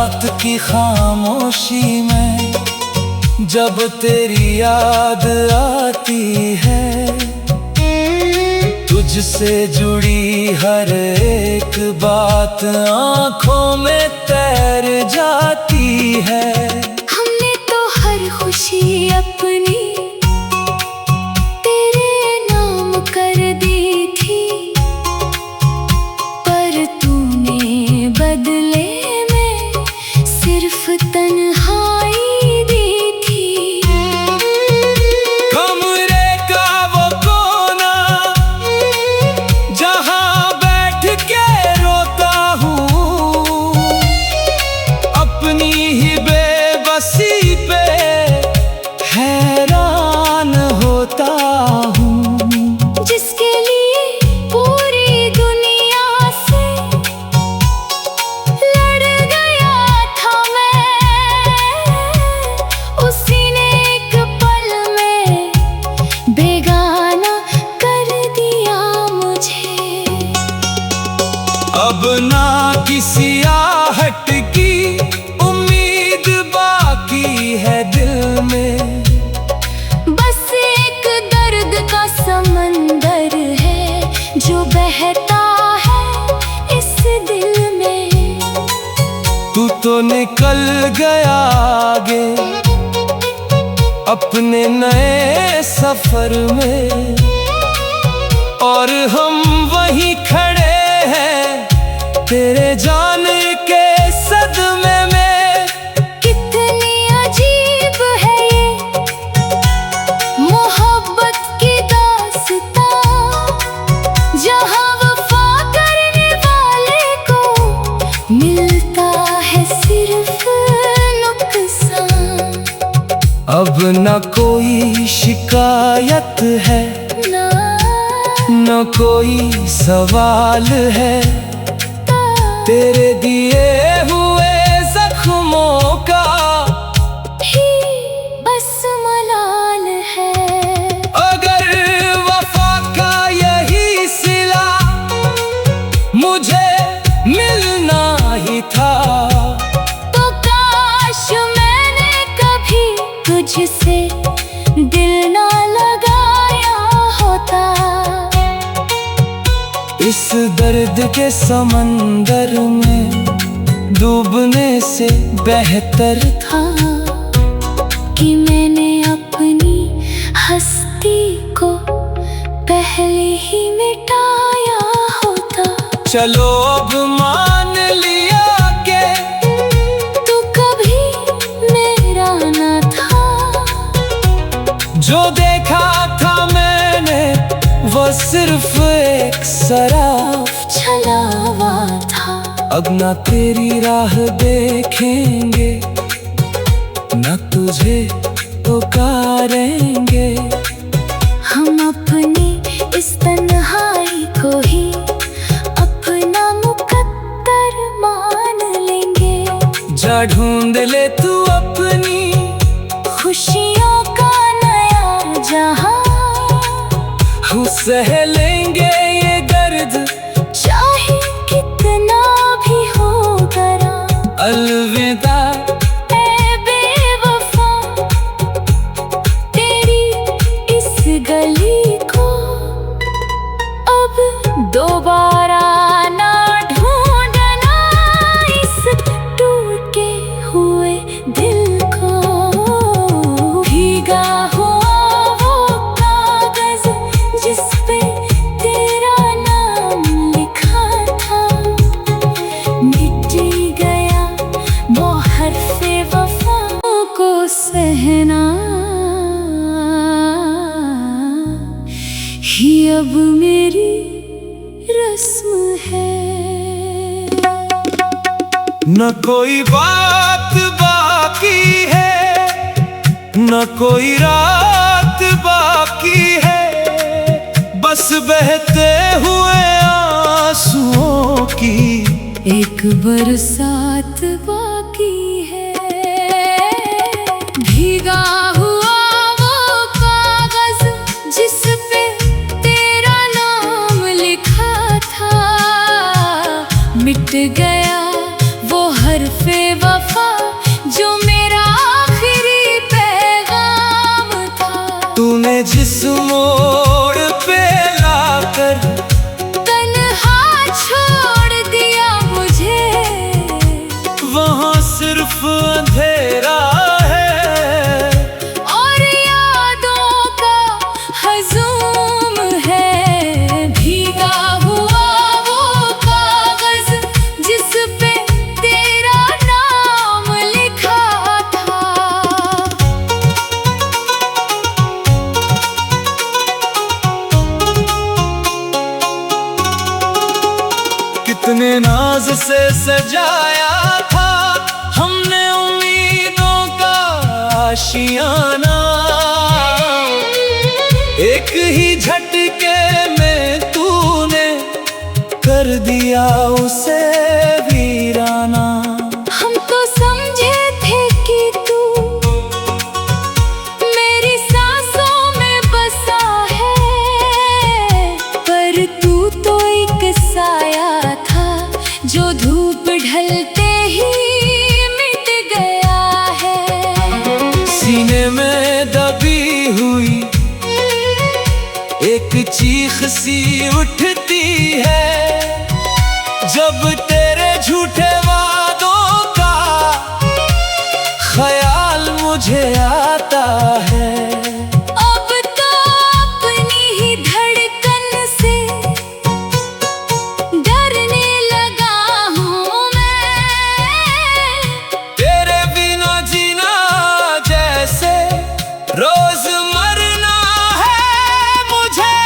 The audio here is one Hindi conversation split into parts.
रात की खामोशी में जब तेरी याद आती है, तुझसे जुड़ी हर एक बात आंखों में तैर जाती है। हमने तो हर खुशी अपनी तेरे नाम कर दी थी, पर तूने बदले में सिर्फ तन्हाई दी थी। कमरे का वो कोना जहां बैठ के रोता हूँ, अपनी ही बेबसी पे हैरान होता हूँ। जिसके लिए पूरी दुनिया से लड़ गया था मैं, उसी ने एक पल में बेगाना कर दिया मुझे। अब ना किसी आहट की उम्मीद बाकी है दिल में, बस एक दर्द का समंदर है जो बहता है इस दिल में। तू तो निकल गया आगे अपने नए सफर में, और हम वहीं खड़े हैं तेरे जाने के सदमे में। कितनी अजीब है ये मोहब्बत की दास्तां, जहां वफा करने वाले को मिलता है सिर्फ नुकसान। अब न कोई शिकायत है, ना न कोई सवाल है, तेरे दिए हुए जख्मों का ही बस मलाल है। अगर वफा का यही सिला मुझे मिलना ही था, तो काश मैंने कभी तुझसे दिल ना लगाया होता। इस दर्द के समंदर में डूबने से बेहतर था कि मैंने अपनी हस्ती को पहले ही मिटाया होता। चलो अब मान लिया के तू कभी मेरा न था, जो देखा था मैंने वो सिर्फ एक शराब छलावा था। अब ना तेरी राह देखेंगे, न तुझे पुकारेंगे, हम अपनी इस तन्हाई को ही अपना मुकद्दर मान लेंगे। जा ढूंढ ले तू अपनी खुशियों का नया जहां, हम सह लेंगे ये दर्द चाहे कितना भी हो गरा। अलविदा ऐ बेवफा, तेरी इस गली को अब दोबारा ना ढूंढना, इस टूटे हुए दिल को। भीगा हुआ वो कागज जिस पे तेरा नाम लिखा था, मिट गया वो हर्फ़े वफ़ा को सहना ही अब मेरी रस्म है। न कोई बात बाकी है, न कोई रात बाकी है, बस बहते हुए आंसुओं की एक बरसात बाकी है। भीगा हुआ वो कागज जिस पे तेरा नाम लिखा था, मिट गया वो हर हरफे वफा जो मेरा आखिरी पैगाम था। तूने जिस मोड़ पे लाकर तन्हा छोड़ दिया मुझे, वहाँ सिर्फ अंधेरा है और यादों का हजूम है। भीगा हुआ वो कागज जिस पे तेरा नाम लिखा था। कितने नाज से सजाया था हमने उम्मीदों का आशियाना, एक ही झटके में तूने कर दिया उसे वीराना। हम तो समझे थे कि तू मेरी सांसों में बसा है, पर तू तो एक साया था जो धूप ढलते ही मिट गया है। सीने में दबी हुई एक चीख सी उठती है जब तेरे झूठे वादों का ख्याल मुझे आता है। अब तो अपनी ही धड़कन से डरने लगा हूँ मैं। तेरे बिना जीना जैसे रोज मरना है मुझे।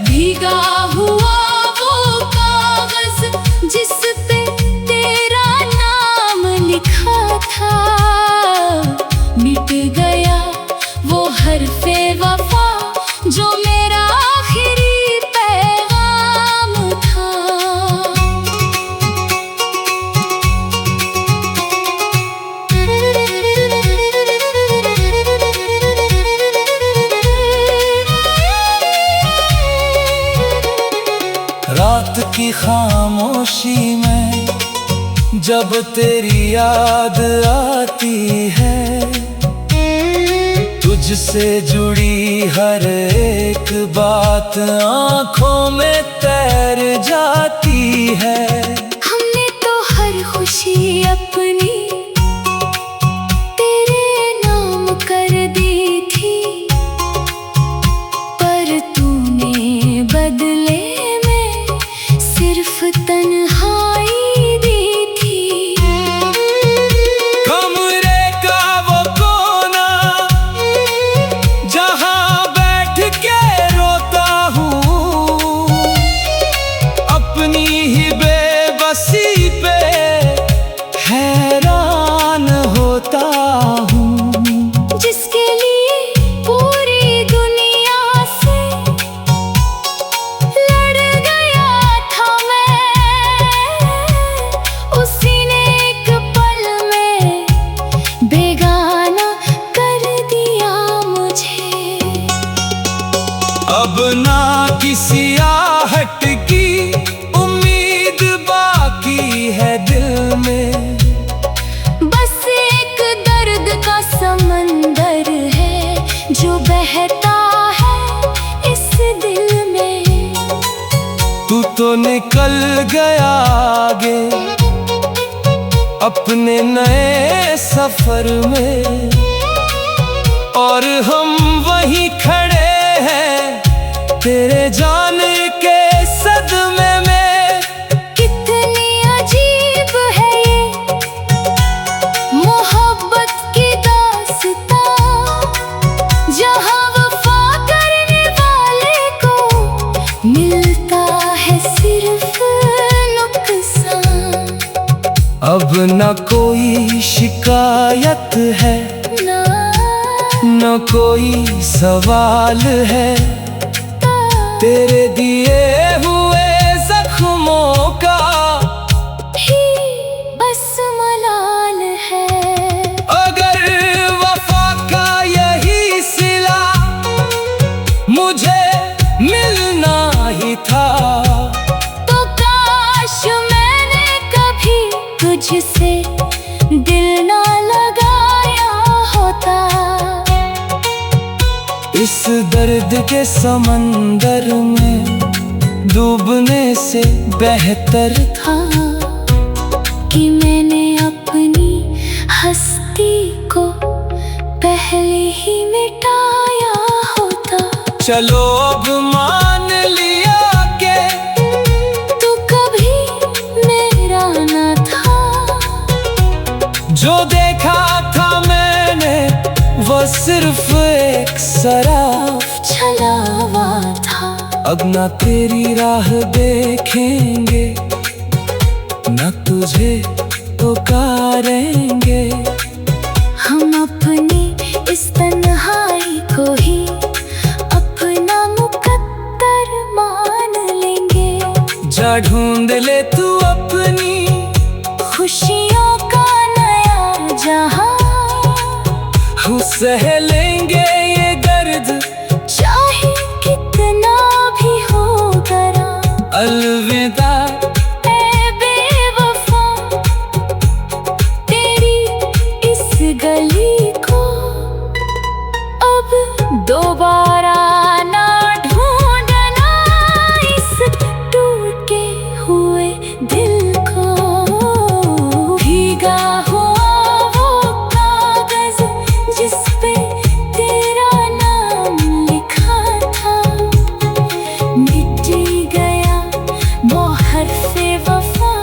भीगा हुआ वो कागज जिस पे तेरा नाम लिखा था, मिट गया वो हरफे वफा जो मेरा आखिरी पैगाम था। रात की खामोशी में जब तेरी याद आती है, तुझसे जुड़ी हर एक बात आंखों में तैर जाती है। हमने तो हर खुशी अपनी तेरे नाम कर दी थी, पर तूने बदले में सिर्फ तन्हाई दी थी। कमरे का वो कोना जहां बैठ के रोता हूँ, अपनी ही बेबसी पे हैरान होता हूँ। जिसके लिए पूरी दुनिया से लड़ गया था मैं, उसी ने एक पल में बेगाना कर दिया मुझे। अब ना किसी आहट की उम्मीद बाकी है दिल में, बस एक दर्द का समंदर है जो बहता है इस दिल में। तू तो निकल गया आगे अपने नए सफर में, और हम वहीं खड़े हैं तेरे जाने के सदमे में। कितनी अजीब है ये मोहब्बत की दास्तां, जहाँ वफा करने वाले को मिलता है सिर्फ नुकसान। अब न कोई शिकायत है ना न कोई सवाल है, तेरे दिए हुए जख्मों का ही बस मलाल है। अगर वफा का यही सिला मुझे मिलना ही था, तो काश मैंने कभी तुझसे दिल ना लगाया होता। इस दर्द के समंदर में डूबने से बेहतर था कि मैंने अपनी हस्ती को पहले ही मिटाया होता। चलो अब मान लिया के तू कभी मेरा न था। जो देखा था मैंने वो सिर्फ एक शराब छलावा था। अब ना तेरी राह देखेंगे न तुझे पुकारेंगे। हम अपनी इस तन्हाई को ही अपना मुकद्दर मान लेंगे। जा ढूंढ ले तू अपनी खुशियों का नया जहां। हम सह लेंगे ये दर्द चाहे कितना भी हो गरा। अलविदा ऐ बेवफा, तेरी इस गली को अब दोबारा ना ढूंढना। इस टूटे हुए दिल को भीगा हुआ वो कागज जिस पे तेरा नाम लिखा था। मिट गया वो हर्फ़े वफ़ा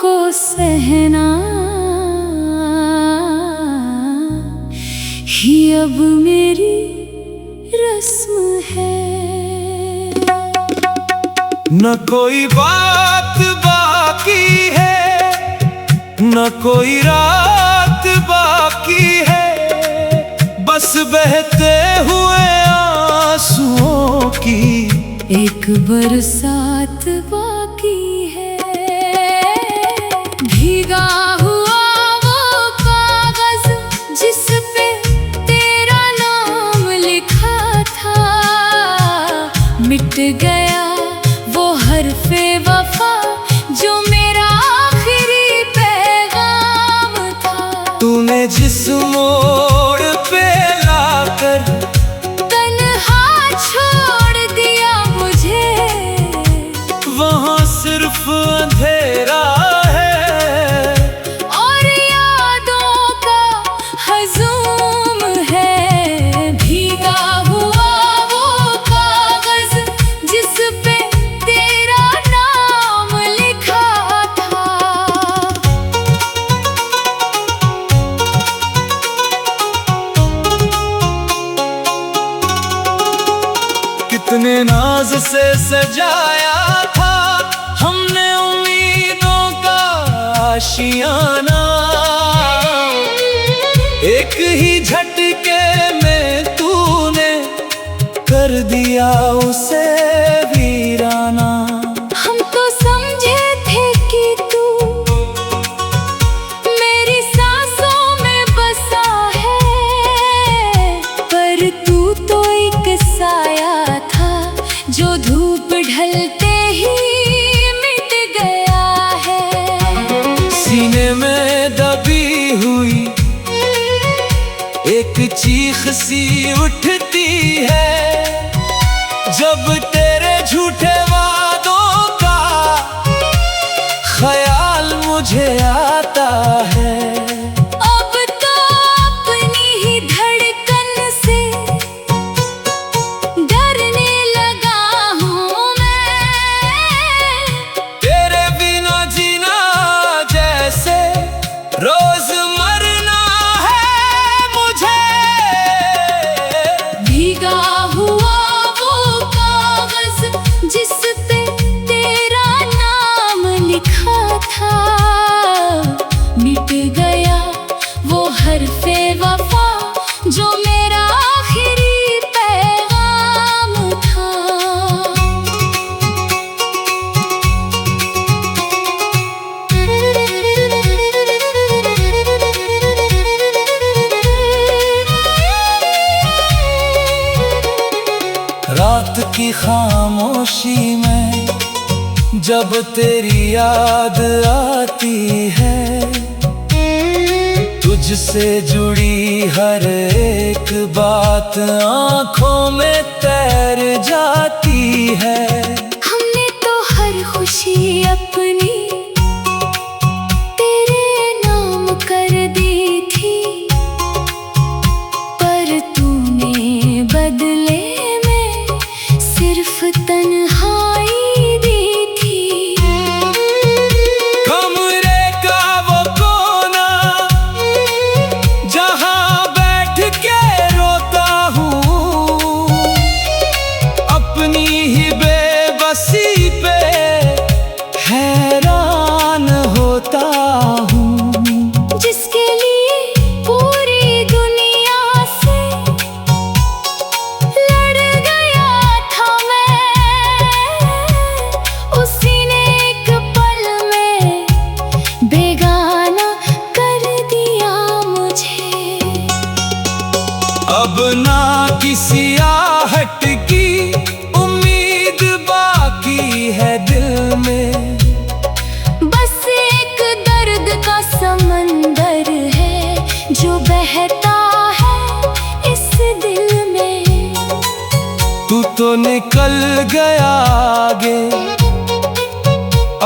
को सहना ही अब मेरी रस्म है। न कोई बात बाकी है न कोई रात बाकी है। बस बहते हुए आंसुओं की एक बरसात बाकी है। भीगा हुआ वो कागज जिस पे तेरा नाम लिखा था। मिट गया वो हर्फ़े वफ़ा जो मेरा आखिरी पैगाम था। तूने जिस मोड़ पे लाकर तन्हा छोड़ दिया मुझे। वहाँ सिर्फ अंधेरा है और यादों का हजूम है। भीगा हुआ वो कागज जिस पे तेरा नाम लिखा था। कितने नाज से सजाया था हमने उम्मीदों का आशियाना। एक ही झटके में तूने कर दिया उसे वीराना। हम तो समझे थे कि तू मेरी सांसों में बसा है। पर तू तो एक साया था जो धूप ढलते ही मिट गया है। सीने में दबी हुई एक चीख सी उठती है जब तेरे झूठे वादों का ख्याल मुझे आता है। अब तो अपनी ही धड़कन से डरने लगा हूँ मैं। तेरे बिना जीना जैसे रोज मरना है मुझे। भीगा हुआ वो कागज जिस पे तेरा नाम लिखा था। मिट गया वो हर्फ़े वफ़ा जो मेरा आखिरी पैगाम था। रात की खामोशी में जब तेरी याद आती है तुझसे जुड़ी हर एक बात आंखों में तैर जाती है। हमने तो हर खुशी अपनी तेरे नाम कर दी थी, पर तूने बदले में सिर्फ तन्हाई दी थी। कमरे का वो कोना जहां बैठ के रोता हूँ, अपनी ही बेबसी पे हैरान होता हूँ। जिसके लिए पूरी दुनिया से लड़ गया था मैं, उसी ने एक पल में बेगाना कर दिया मुझे। अब ना किसी आहट की उम्मीद बाकी है दिल में, बस एक दर्द का समंदर है जो बहता है इस दिल में। तू तो निकल गया आगे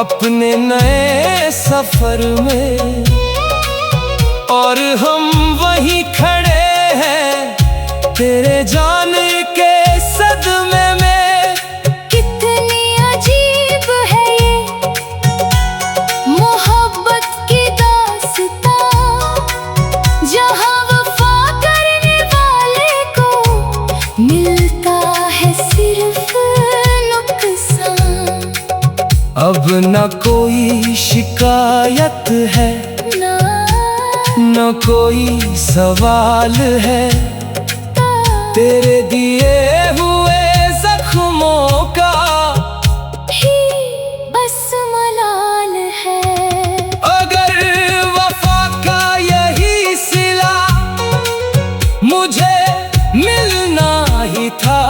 अपने नए सफर में, और हम वहीं खड़े हैं तेरे जाने के सदमे में। कितनी अजीब है ये मोहब्बत की दास्तां, जहां वफा करने वाले को मिलता है सिर्फ नुकसान। अब न कोई शिकायत है, ना न कोई सवाल है, तेरे दिए हुए जख्मों का ही बस मलाल है। अगर वफा का यही सिला मुझे मिलना ही था,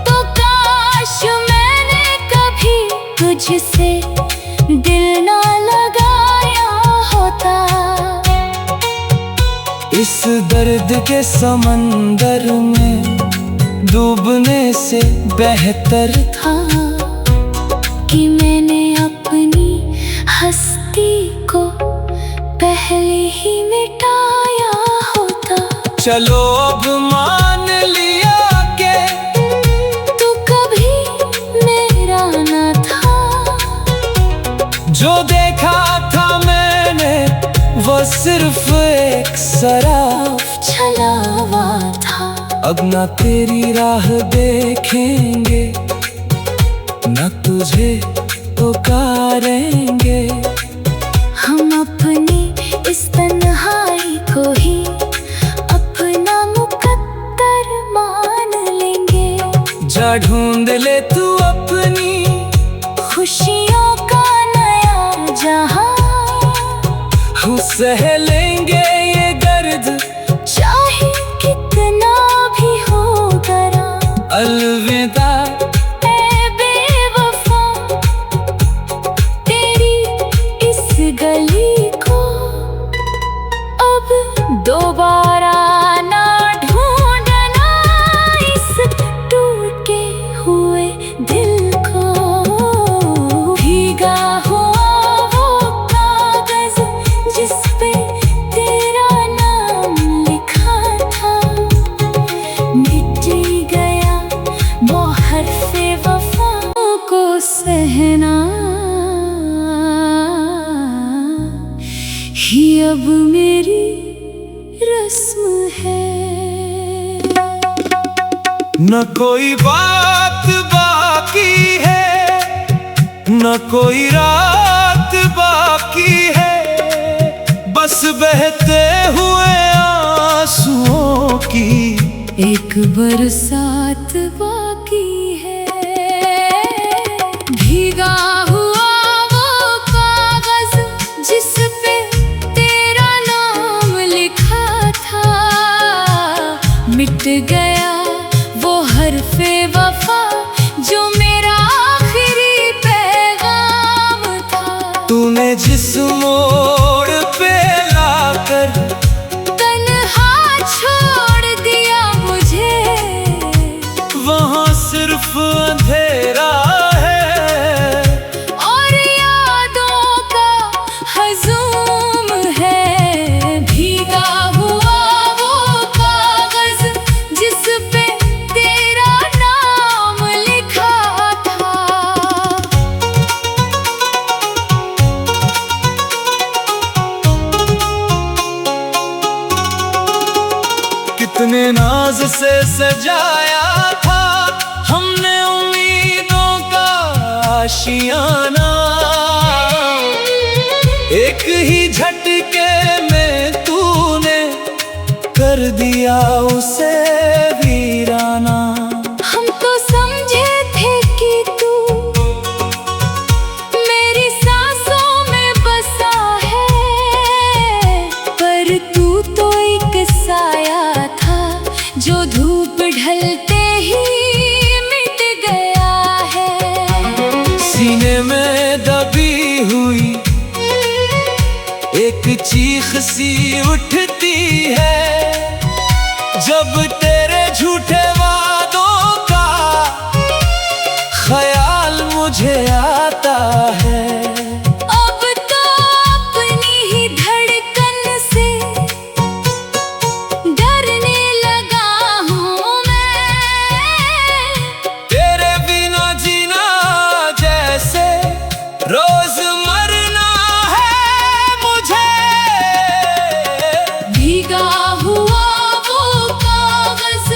तो काश मैंने कभी तुझसे दिल ना लगाया होता। इस दर्द के समंदर में डूबने से बेहतर था कि मैंने अपनी हस्ती को पहले ही मिटाया होता। चलो अब मान लिया के तू कभी मेरा न था, जो देखा था मैंने वो सिर्फ एक शराब छलावा था। अब ना तेरी राह देखेंगे, न तुझे पुकारेंगे, हम अपनी इस तन्हाई को ही अपना मुकद्दर मान लेंगे। जा ढूंढ ले तू अपनी खुशियों का नया जहां, सह लेंगे ये दर्द चाहे कितना भी हो गरा। अलविदा ऐ बेवफा, तेरी इस गली को अब दोबारा ना ढूंढना, इस टूटे हुए दिल को। भीगा हुआ वो कागज जिस पे तेरा नाम लिखा था, मिट गया वो हर्फ़े वफ़ा को सहना ही अब मेरी रस्म है। न कोई बात बाकी है, न कोई रात बाकी है, बस बहते हुए आंसुओं की एक बरसात बाकी है। भीगा हुआ वो कागज जिस पे तेरा नाम लिखा था, मिट गया वो हर्फ़े वफ़ा जो मेरा आखिरी पैगाम था। तूने जिस मोड़ पे लाकर से सजाया था हमने उम्मीदों का आशियाना। एक ही झटके में तूने कर दिया उसे वीराना। हम तो समझे थे कि तू मेरी सांसों में बसा है, पर तू तो एक साया था जो धूप ढलते ही मिट गया है। सीने में दबी हुई एक चीख सी उठती है जब तेरे झूठे वादों का ख्याल मुझे आता है। अब तो अपनी ही धड़कन से डरने लगा हूँ मैं। तेरे बिना जीना जैसे रोज मरना है मुझे। भीगा हुआ वो कागज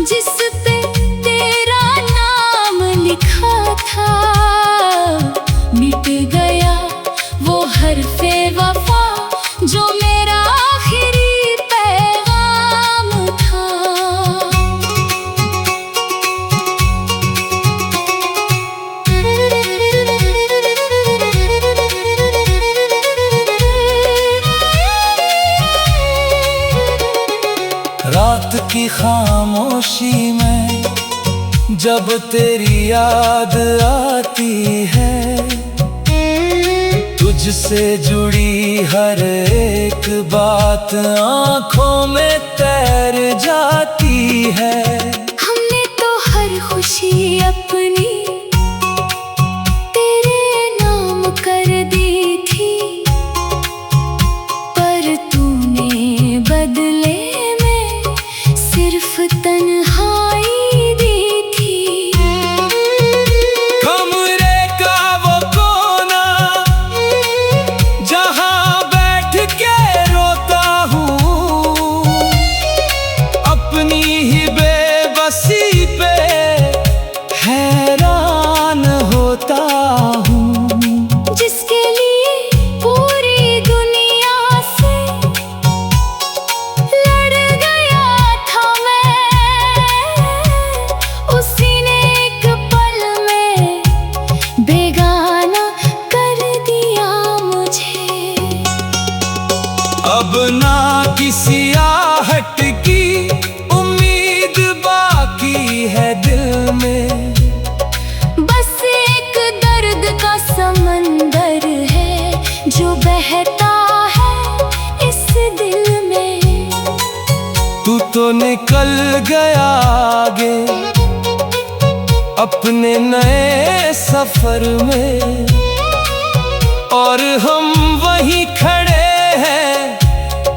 जिस पे तेरा नाम लिखा था, मिट गया वो हर्फ़े वफ़ा जो मेरा आखिरी पैगाम था। रात की खामोशी में जब तेरी याद आती है, तुझसे जुड़ी हर एक बात आंखों में तैर जाती है। हमने तो हर खुशी अपनी तेरे नाम कर दी थी, पर तूने बदले में सिर्फ तन्हाई दी थी। कमरे का वो कोना जहां बैठ के रोता हूँ, अपनी ही बेबसी पे हैरान होता हूँ। जिसके लिए पूरी दुनिया से लड़ गया था मैं, उसी ने एक पल में बेगाना कर दिया मुझे। अब ना किसी आहट की उम्मीद बाकी है दिल में, बस एक दर्द का समंदर है जो बहता है इस दिल में। तू तो निकल गया आगे अपने नए सफर में, और हम वहीं खड़े हैं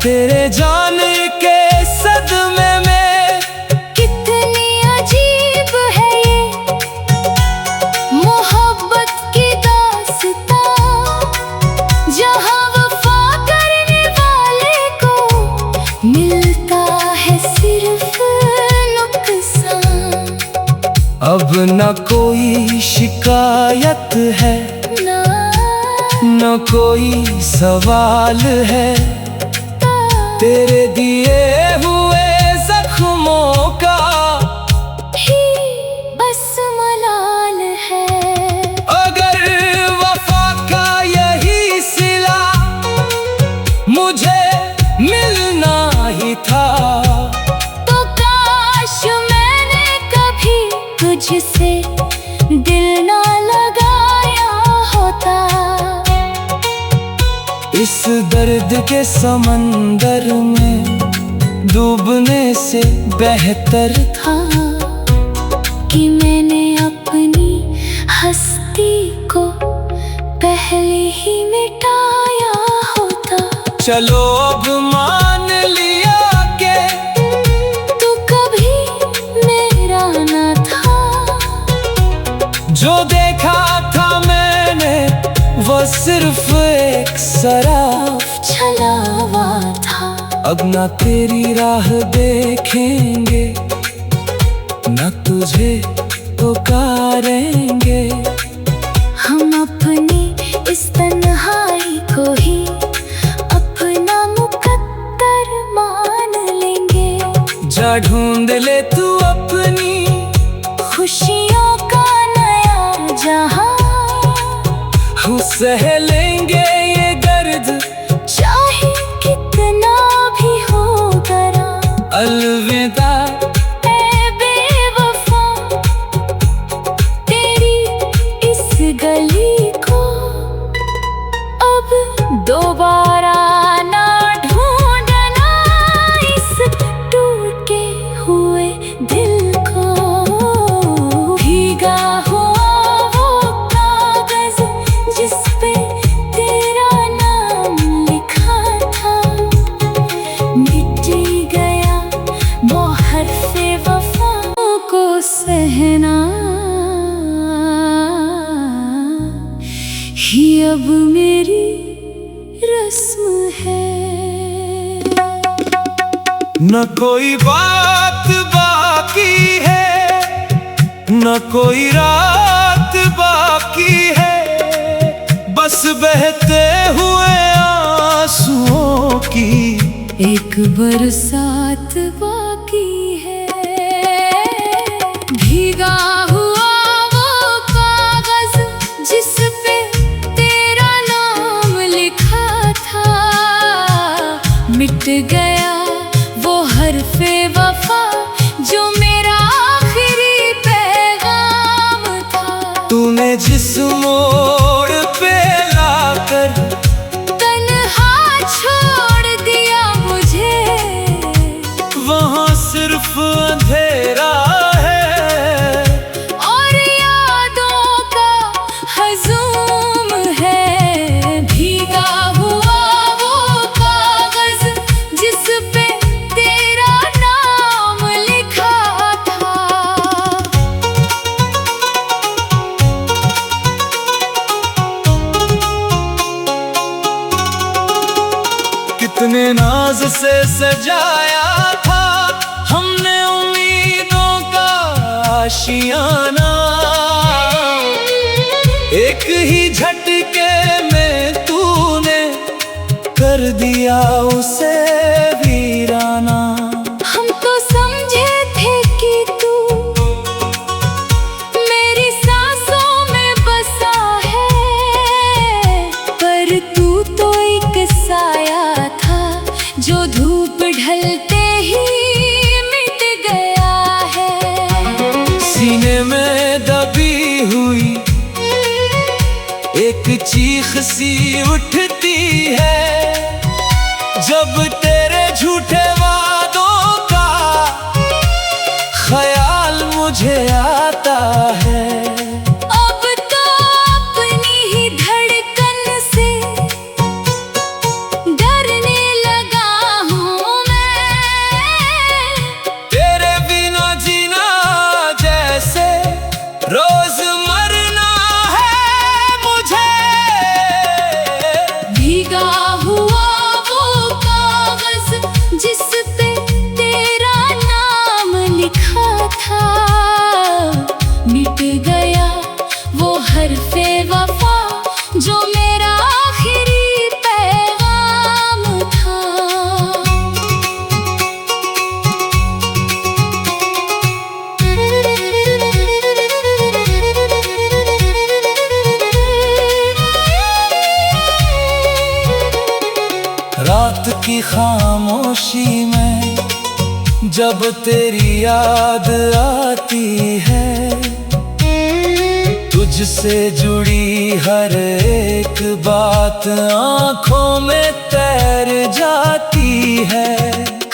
तेरे जाने के सदमे में। कितनी अजीब है ये मोहब्बत की दास्तां, जहाँ वफा करने वाले को मिलता है सिर्फ नुकसान। अब न कोई शिकायत है ना न कोई सवाल है, तेरे दिए हुए जख्मों का ही बस मलाल है। अगर वफा का यही सिला मुझे मिलना ही था, तो काश मैंने कभी तुझसे दिल ना लगाया होता। इस दर्द के समंदर में डूबने से बेहतर था कि मैंने अपनी हस्ती को पहले ही मिटाया होता। चलो अब मान लिया कि तू कभी मेरा न था, जो देखा था मैंने वो सिर्फ एक शराब छलावा था। अब ना तेरी राह देखेंगे न तुझे पुकारेंगे। हम अपनी इस तन्हाई को ही अपना मुकद्दर मान लेंगे। जा ढूंढ ले तू अपनी खुशियों का नया जहां, हम सह लेंगे ये दर्द चाहे कितना भी हो गरा। अलविदा ऐ बेवफा, तेरी इस गली को अब दोबारा ना ढूंढना। इस टूटे हुए दिल को भीगा हुआ वो कागज जिस पे तेरा नाम लिखा था, मिट गया वो हर्फ़े वफ़ा को सहना ही अब मेरी रस्म है। न कोई बात बाकी है, न कोई रात बाकी है, बस बहते हुए आंसुओं की एक बरसात बाकी है। भीगा हुआ वो कागज जिस पे तेरा नाम लिखा था, मिट गया वो हर्फ़े वफ़ा जो मेरा आखिरी पैगाम था। तूने जिस मोड़ पे लाकर तन्हा छोड़ दिया मुझे, वहाँ सिर्फ अंधेरा है और यादों का हजूम है। भीगा हुआ वो कागज जिस पे तेरा नाम लिखा था। कितने नाज से सजाया था हमने उम्मीदों का आशियाना, एक ही झटके में तूने कर दिया उसे वीराना। हम तो समझे थे कि तू मेरी सांसों में बसा है, पर तू तो एक साया था जो धूप ढलते ही मिट गया है। सीने में दबी हुई एक चीख सी उठती है जब तेरे झूठे वादों का ख्याल मुझे आता है। अब तो अपनी ही धड़कन से डरने लगा हूँ मैं। तेरे बिना जीना जैसे रोज मरना है मुझे। भीगा हुआ वो कागज जिस पे तेरा नाम लिखा था, मिट गया वो हर्फ़े वफ़ा जो मेरा आखिरी पैगाम था। रात की खामोशी में जब तेरी याद आती है, तुझसे जुड़ी हर एक बात आंखों में तैर जाती है।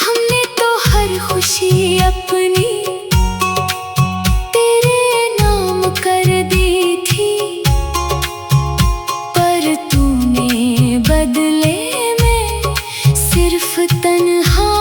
हमने तो हर खुशी अपनी तेरे नाम कर दी थी, पर तूने बदले में सिर्फ तन्हा